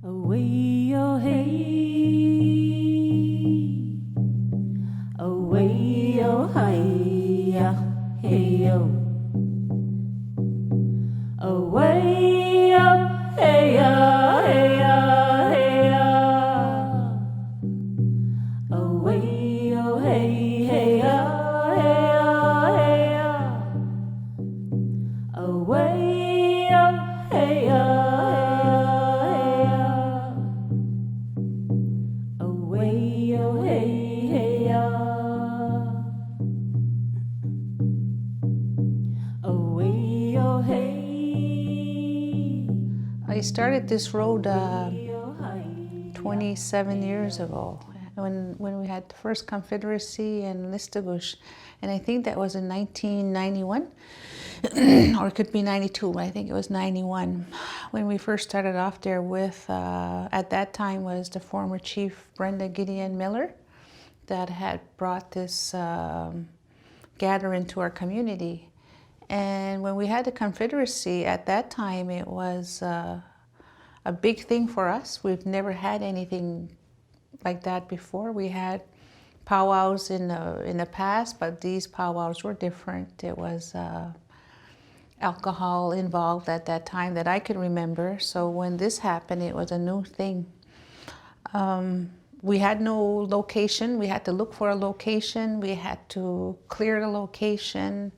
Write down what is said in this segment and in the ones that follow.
Away, oh hey, away, oh hi, hey, oh, away, oh hey, hey, hey, away, oh hey, hey, hey, hey, away, oh hey, hey, away, oh hey, hey, away, oh hey. I started this road 27 years ago when we had the first Confederacy in Listabush, and I think that was in 1991 or it could be 92, but I think it was 91 when we first started off there with at that time was the former chief Brenda Gideon Miller that had brought this gathering to our community. And when we had the Confederacy at that time, it was a big thing for us. We've never had anything like that before. We had powwows in the past, but these powwows were different. It was alcohol involved at that time that I could remember. So when this happened, it was a new thing. We had no location. We had to look for a location. We had to clear the location.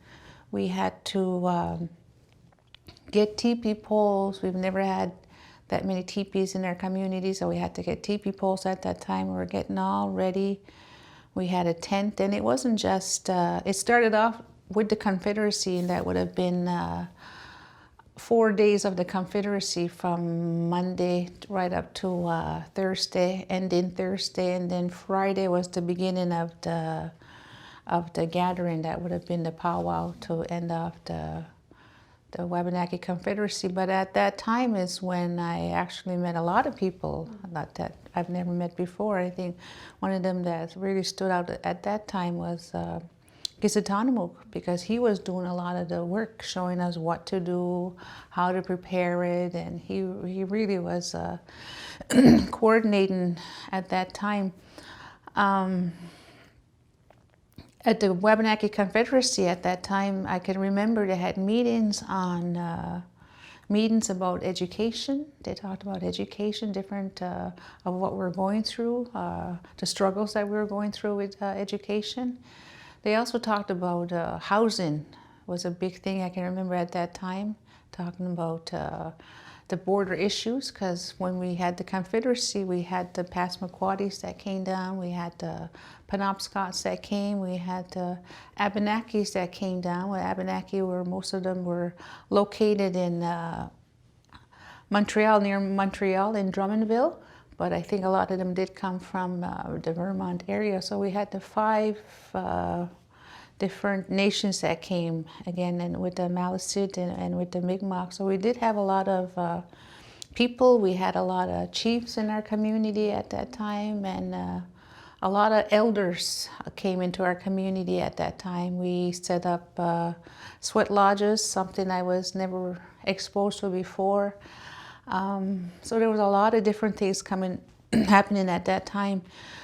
We had to get teepee poles. We've never had that many teepees in our community, so we had to get teepee poles at that time. We were getting all ready. We had a tent, and it wasn't just, it started off with the Confederacy, and that would have been 4 days of the Confederacy from Monday right up to Thursday, ending Thursday, and then Friday was the beginning of the gathering. That would have been the powwow to end off the Wabanaki Confederacy. But at that time is when I actually met a lot of people that I've never met before. I think one of them that really stood out at that time was Gisatanamuk, because he was doing a lot of the work, showing us what to do, how to prepare it, and he really was coordinating at that time. At the Wabanaki Confederacy at that time, I can remember they had meetings on meetings about education. They talked about education, different of what we're going through, the struggles that we were going through with education. They also talked about housing was a big thing. I can remember at that time talking about the border issues, because when we had the Confederacy, we had the Passamaquoddies that came down, we had the Penobscots that came, we had the Abenakis that came down. Well, Abenaki were, most of them were located in Montreal, near Montreal in Drummondville, but I think a lot of them did come from the Vermont area. So we had the 5 different nations that came, again, and with the Maliseet and with the Mi'kmaq. So we did have a lot of people. We had a lot of chiefs in our community at that time, and a lot of elders came into our community at that time. We set up sweat lodges, something I was never exposed to before. So there was a lot of different things happening at that time.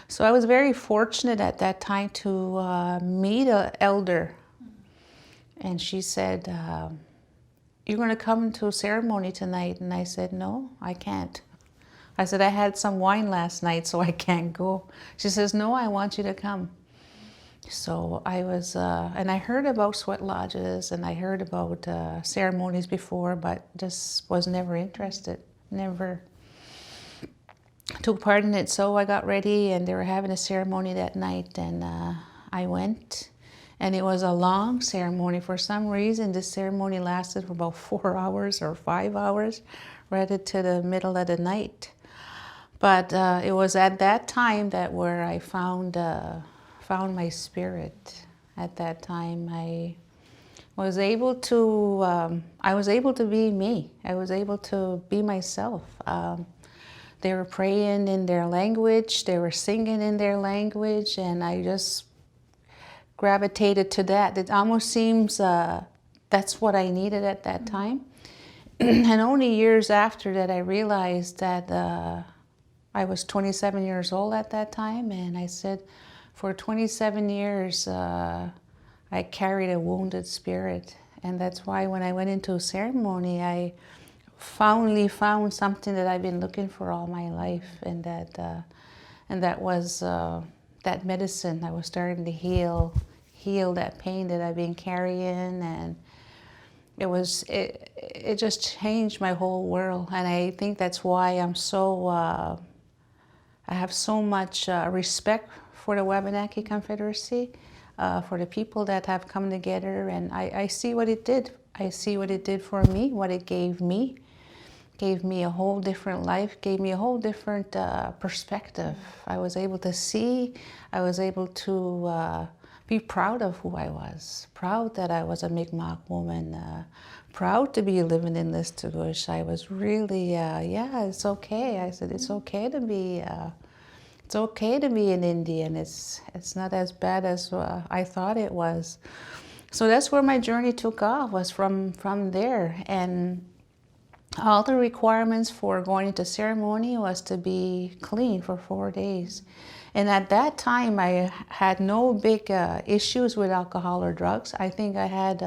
So I was very fortunate at that time to meet an elder, and she said, "You're going to come to a ceremony tonight?" And I said, "No, I can't." I said, "I had some wine last night, so I can't go." She says, "No, I want you to come." So I was, and I heard about sweat lodges, and I heard about ceremonies before, but just was never interested, never took part in it. So I got ready, and they were having a ceremony that night, and I went, and it was a long ceremony. For some reason, this ceremony lasted for about 4 hours or 5 hours, right into the middle of the night. But it was at that time that where I found my spirit. At that time, I was able to be me. I was able to be myself. They were praying in their language, they were singing in their language, and I just gravitated to that. It almost seems that's what I needed at that time. And only years after that I realized that I was 27 years old at that time, and I said, for 27 years I carried a wounded spirit. And that's why when I went into a ceremony, I finally found something that I've been looking for all my life, and that was that medicine. I was starting to heal that pain that I've been carrying, and it just changed my whole world. And I think that's why I have so much respect for the Wabanaki Confederacy, for the people that have come together, and I see what it did. I see what it did for me, what it gave me. Gave me a whole different life, gave me a whole different perspective. I was able to see, I was able to be proud of who I was, proud that I was a Mi'kmaq woman, proud to be living in Listugush. I was really, yeah, it's okay. I said, it's okay to be an Indian. It's not as bad as I thought it was. So that's where my journey took off, was from there. And all the requirements for going to ceremony was to be clean for 4 days. And at that time, I had no big issues with alcohol or drugs. I think I had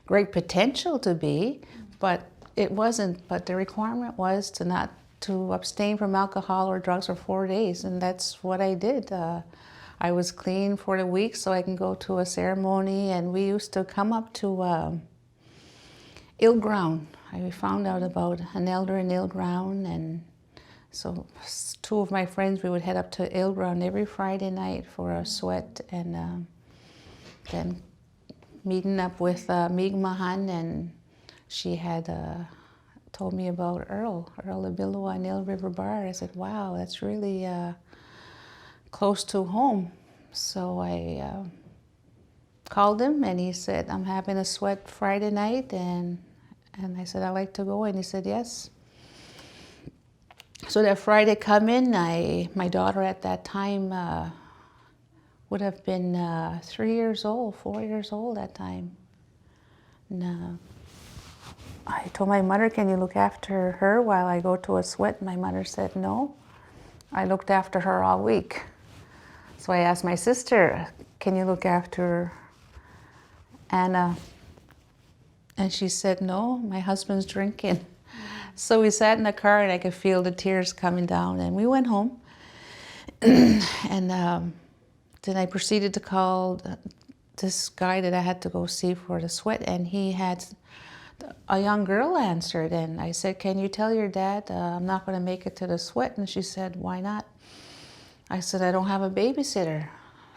great potential to be, but it wasn't. But the requirement was to abstain from alcohol or drugs for 4 days, and that's what I did. I was clean for the week so I can go to a ceremony, and we used to come up to Ill Ground. I found out about an elder in Ill Ground, and so two of my friends, we would head up to Ill Ground every Friday night for a sweat, and then meeting up with Mi'kmaq, and she had told me about Earl LaBillios and Ill River Bar. I said, wow, that's really close to home. So I called him, and he said, I'm having a sweat Friday night, and I said, I'd like to go, and he said, yes. So that Friday come in, my daughter at that time would have been 3 years old, 4 years old that time. And I told my mother, can you look after her while I go to a sweat? My mother said, no. I looked after her all week. So I asked my sister, can you look after Anna? And she said, no, my husband's drinking. So we sat in the car, and I could feel the tears coming down, and we went home. And then I proceeded to call this guy that I had to go see for the sweat, and he had a young girl answered, and I said, can you tell your dad I'm not going to make it to the sweat? And she said, why not? I said, I don't have a babysitter.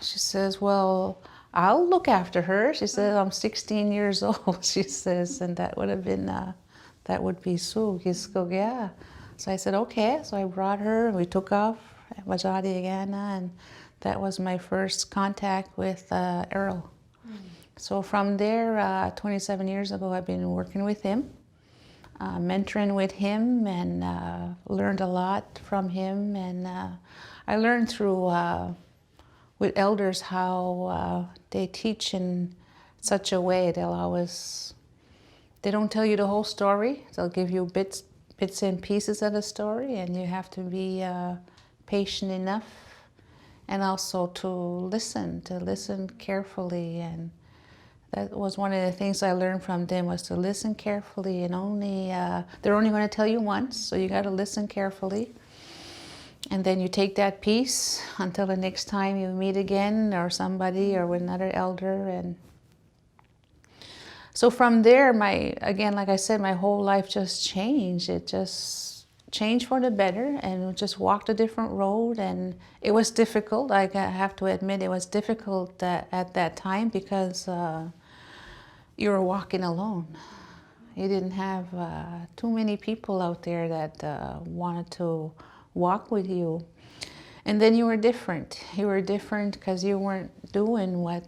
She says, well, I'll look after her. She says, I'm 16 years old, she says, and that would have been, that would be yeah. So I said, okay. So I brought her, and we took off at Wajadiagana, and that was my first contact with Earl. So from there, 27 years ago, I've been working with him, mentoring with him, and learned a lot from him. And I learned through with elders how they teach in such a way they don't tell you the whole story. They'll give you bits and pieces of the story, and you have to be patient enough, and also to listen carefully. And that was one of the things I learned from them, was to listen carefully, and they're only going to tell you once, so you got to listen carefully. And then you take that piece until the next time you meet again, or somebody, or with another elder. And so from there, again, like I said, my whole life just changed. It just changed for the better, and just walked a different road. And it was difficult. I have to admit, it was difficult at that time, because you were walking alone. You didn't have too many people out there that wanted to walk with you. And then you were different. You were different because you weren't doing what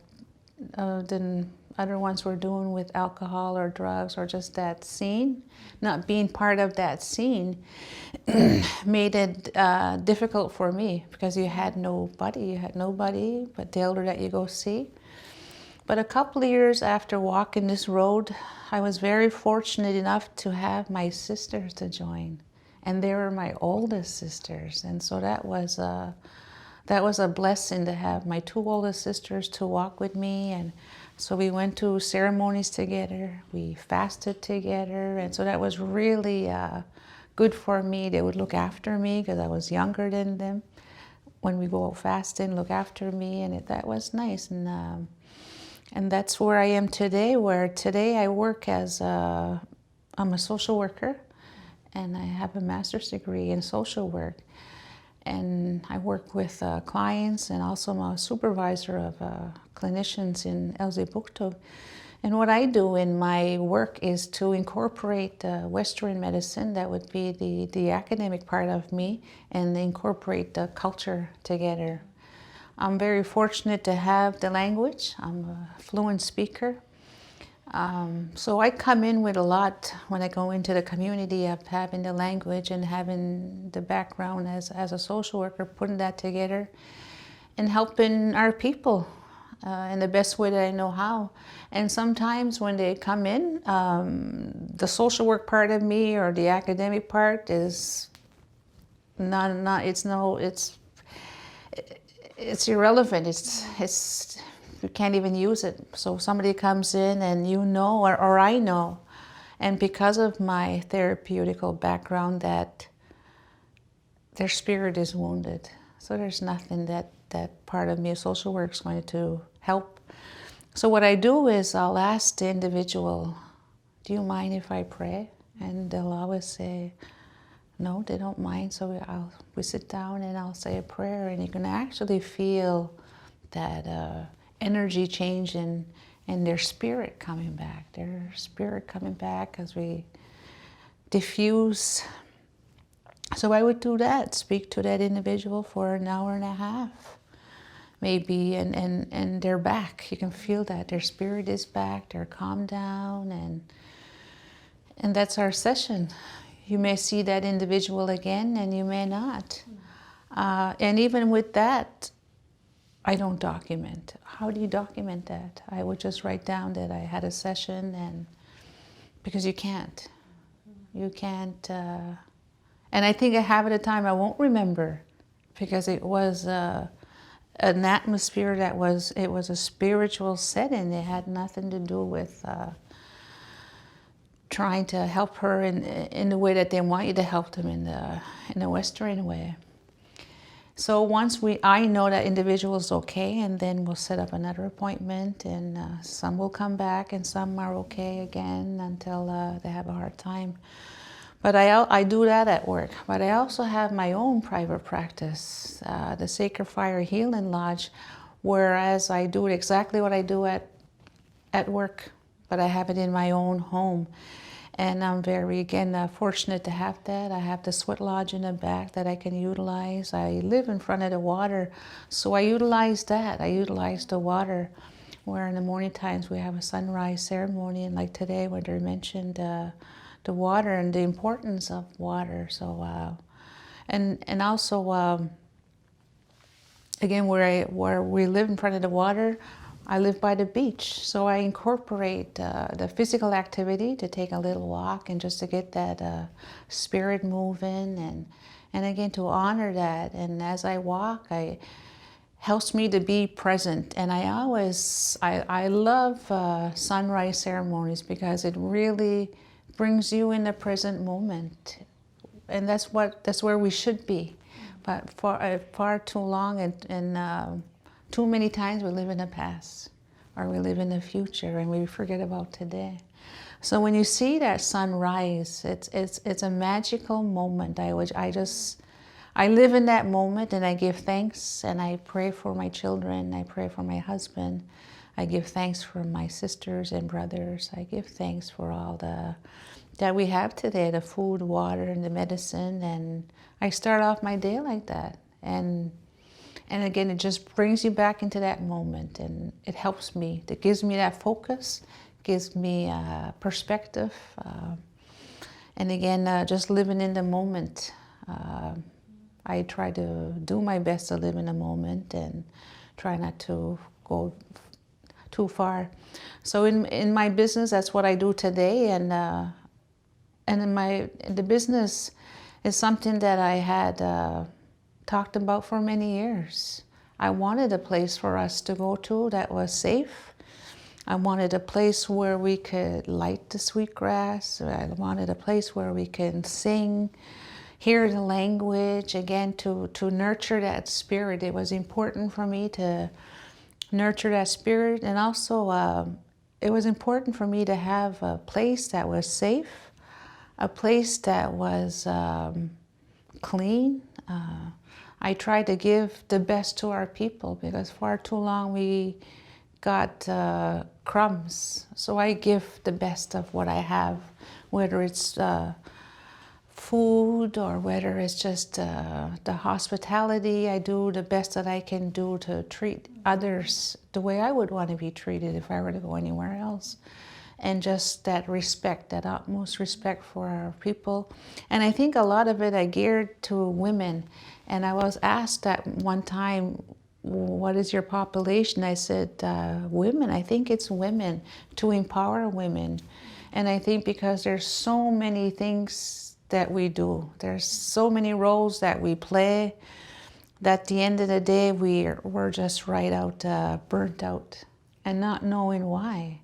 the other ones were doing with alcohol or drugs, or just that scene. Not being part of that scene made it difficult for me, because you had nobody but the elder that you go see. But a couple of years after walking this road, I was very fortunate enough to have my sisters to join. And they were my oldest sisters. And so that was a blessing to have my two oldest sisters to walk with me. And so we went to ceremonies together. We fasted together. And so that was really good for me. They would look after me because I was younger than them. When we go out fasting, look after me. And that was nice. And that's where I am today, where today I work I'm a social worker, and I have a master's degree in social work. And I work with clients, and also I'm a supervisor of clinicians in Elzebukto. And what I do in my work is to incorporate Western medicine, that would be the academic part of me, and incorporate the culture together. I'm very fortunate to have the language. I'm a fluent speaker. So I come in with a lot when I go into the community of having the language and having the background as a social worker, putting that together and helping our people in the best way that I know how. And sometimes when they come in, the social work part of me or the academic part is it's irrelevant. It's you can't even use it. So somebody comes in and you know, or I know, and because of my therapeutical background, that their spirit is wounded. So there's nothing that part of me, a social work, is going to help. So what I do is I'll ask the individual, do you mind if I pray? And they'll always say, no, they don't mind. So we sit down and I'll say a prayer, and you can actually feel that energy change and their spirit coming back as we diffuse. So I would do that, speak to that individual for an hour and a half, maybe, and they're back. You can feel that their spirit is back, they're calmed down, and that's our session. You may see that individual again, and you may not. And even with that, I don't document. How do you document that? I would just write down that I had a session, and because you can't. You can't. And I think a half of the time I won't remember, because it was an atmosphere it was a spiritual setting. It had nothing to do with trying to help her in the way that they want you to help them in the Western way. So once I know that individual is okay, and then we'll set up another appointment, and some will come back and some are okay again until they have a hard time. But I do that at work. But I also have my own private practice, the Sacred Fire Healing Lodge, whereas I do exactly what I do at work, but I have it in my own home. And I'm very, again, fortunate to have that. I have the sweat lodge in the back that I can utilize. I live in front of the water, so I utilize that. I utilize the water, where in the morning times we have a sunrise ceremony, and like today when they mentioned the water and the importance of water. So, and also, again, where we live in front of the water, I live by the beach, so I incorporate the physical activity to take a little walk and just to get that spirit moving, and again to honor that. And as I walk, it helps me to be present. And I love sunrise ceremonies, because it really brings you in the present moment, and that's where we should be. But far too long and too many times we live in the past, or we live in the future, and we forget about today. So when you see that sunrise, it's a magical moment. I live in that moment, and I give thanks, and I pray for my children. I pray for my husband. I give thanks for my sisters and brothers. I give thanks for all that we have today, the food, water, and the medicine. And I start off my day like that. And again, it just brings you back into that moment, and it helps me. It gives me that focus, gives me perspective. And again, just living in the moment. I try to do my best to live in the moment and try not to too far. So in my business, that's what I do today, and the business is something that I had talked about for many years. I wanted a place for us to go to that was safe. I wanted a place where we could light the sweetgrass. I wanted a place where we can sing, hear the language, again, to nurture that spirit. It was important for me to nurture that spirit, and also it was important for me to have a place that was safe, a place that was clean. I tried to give the best to our people because far too long we got crumbs. So I give the best of what I have, whether it's food or whether it's just the hospitality. I do the best that I can do to treat others the way I would want to be treated if I were to go anywhere else. And just that respect, that utmost respect for our people. And I think a lot of it I geared to women. And I was asked at one time, what is your population? I said, women. I think it's women, to empower women. And I think because there's so many things that we do, there's so many roles that we play, that at the end of the day, we're just right out, burnt out, and not knowing why.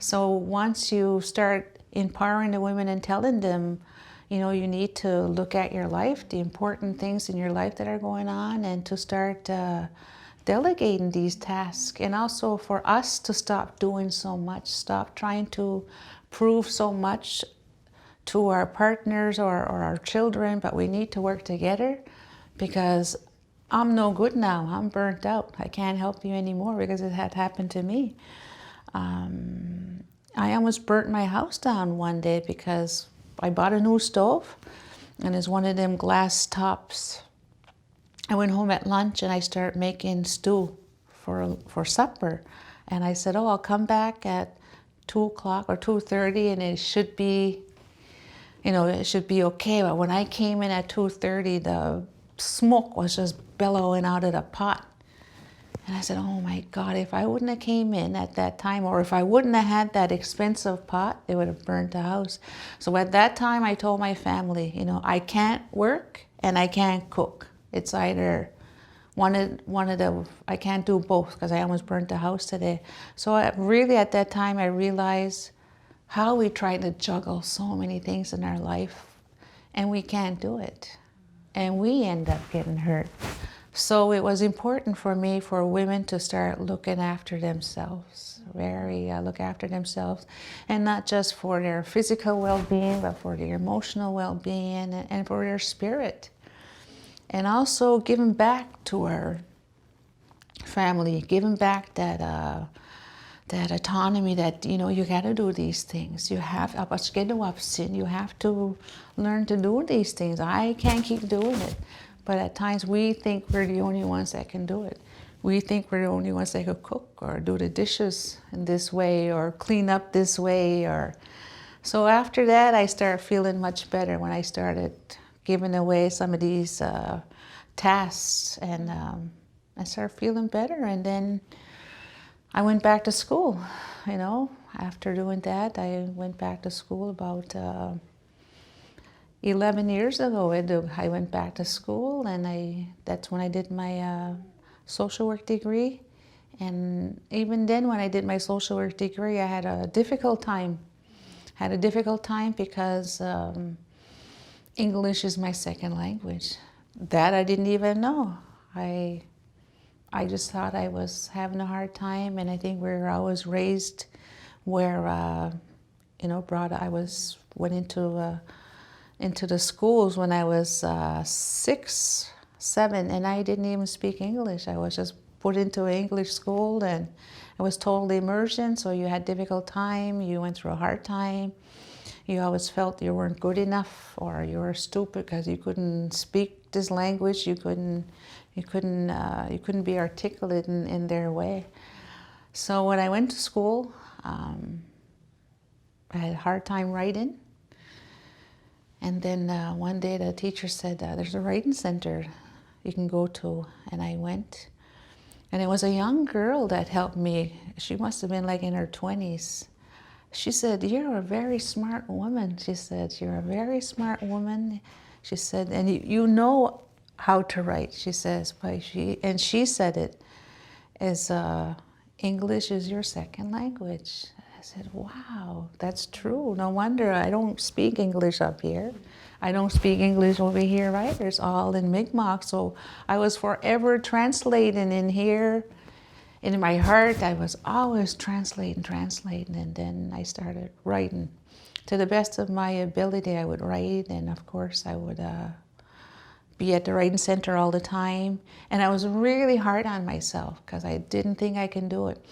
So once you start empowering the women and telling them, you know, you need to look at your life, the important things in your life that are going on, and to start delegating these tasks, and also for us to stop doing so much, stop trying to prove so much to our partners or our children, but we need to work together because I'm no good now. I'm burnt out. I can't help you anymore because it had happened to me. I almost burnt my house down one day because I bought a new stove, and it's one of them glass tops. I went home at lunch and I started making stew for supper. And I said, oh, I'll come back at 2 o'clock or 2:30 and it should be, you know, it should be okay. But when I came in at 2:30, the smoke was just bellowing out of the pot. And I said, oh my God, if I wouldn't have came in at that time, or if I wouldn't have had that expensive pot, it would have burnt the house. So at that time, I told my family, you know, I can't work and I can't cook. It's either one of the, I can't do both because I almost burnt the house today. So really at that time, I realized how we try to juggle so many things in our life and we can't do it. And we end up getting hurt. So it was important for me for women to start looking after themselves, look after themselves, and not just for their physical well-being, but for their emotional well-being and for their spirit. And also giving back to our family, giving back that autonomy that, you know, you got to do these things. You have to learn to do these things. I can't keep doing it. But at times we think we're the only ones that can do it. We think we're the only ones that could cook or do the dishes in this way or clean up this way. So after that, I started feeling much better when I started giving away some of these tasks, and I started feeling better. And then I went back to school, you know. After doing that, I went back to school about 11 years ago. I went back to school, and that's when I did my social work degree. And even then, when I did my social work degree, I had a difficult time. Because English is my second language. That I didn't even know. I just thought I was having a hard time, and I think we were always raised where, went into the schools when I was 6, 7, and I didn't even speak English. I was just put into an English school, and I was totally immersion, so you had difficult time, you went through a hard time. You always felt you weren't good enough, or you were stupid because you couldn't speak this language. You couldn't be articulate in their way. So when I went to school, I had a hard time writing. And then one day the teacher said, there's a writing center you can go to. And I went. And it was a young girl that helped me. She must have been like in her 20s. She said, "You're a very smart woman." She said, "You're a very smart woman." She said, "And you know how to write." She says, she said it as English is your second language. I said, "Wow, that's true. No wonder I don't speak English up here. I don't speak English over here either. It's all in Mi'kmaq." So I was forever translating in here. In my heart, I was always translating, and then I started writing. To the best of my ability, I would write, and of course, I would be at the writing center all the time. And I was really hard on myself because I didn't think I can do it.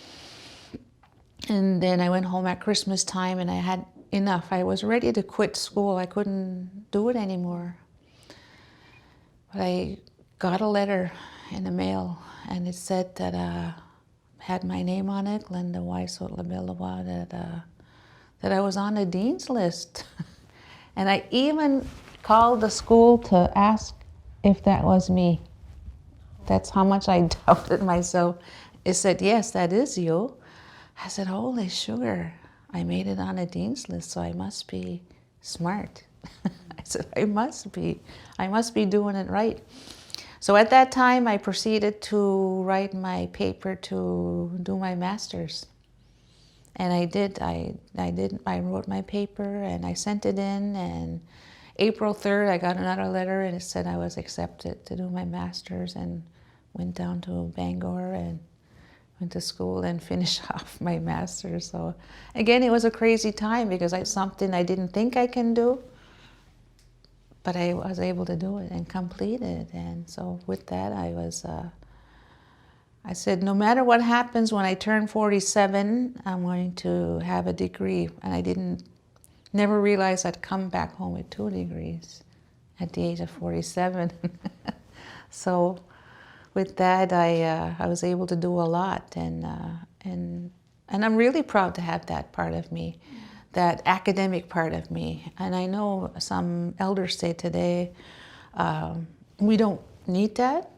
And then I went home at Christmas time, and I had enough. I was ready to quit school. I couldn't do it anymore. But I got a letter in the mail, and it said that had my name on it, Glenda Wysote LaBillios, that I was on the dean's list. And I even called the school to ask if that was me. That's how much I doubted myself. It said, "Yes, that is you." I said, "Holy sugar, I made it on a dean's list, so I must be smart." I said, I must be doing it right. So at that time, I proceeded to write my paper to do my master's. And I did. I wrote my paper and I sent it in, and April 3rd, I got another letter and it said I was accepted to do my master's, and went down to Bangor and went to school and finished off my master's. So again, it was a crazy time because it's something I didn't think I can do, but I was able to do it and complete it. And so with that, I said, no matter what happens when I turn 47, I'm going to have a degree. And I never realized I'd come back home with 2 degrees at the age of 47. So with that, I was able to do a lot. And I'm really proud to have that part of me, that academic part of me. And I know some elders say today, we don't need that.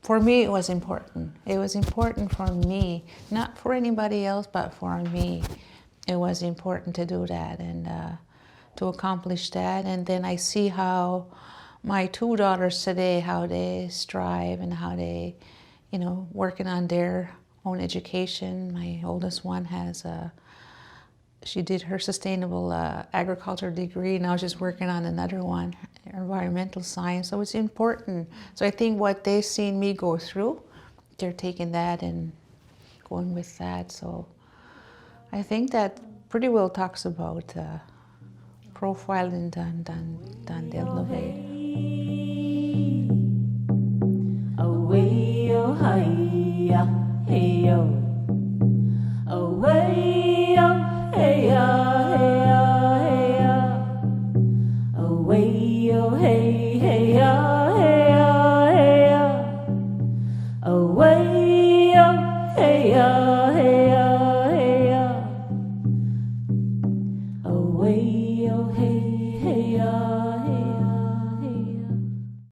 For me, it was important. It was important for me, not for anybody else, but for me. It was important to do that and to accomplish that. And then I see how my 2 daughters today, how they strive and how they, working on their own education. My oldest one she did her sustainable agriculture degree. Now she's working on another one, environmental science. So it's important. So I think what they've seen me go through, they're taking that and going with that. So I think that pretty well talks about profiling dan delnove.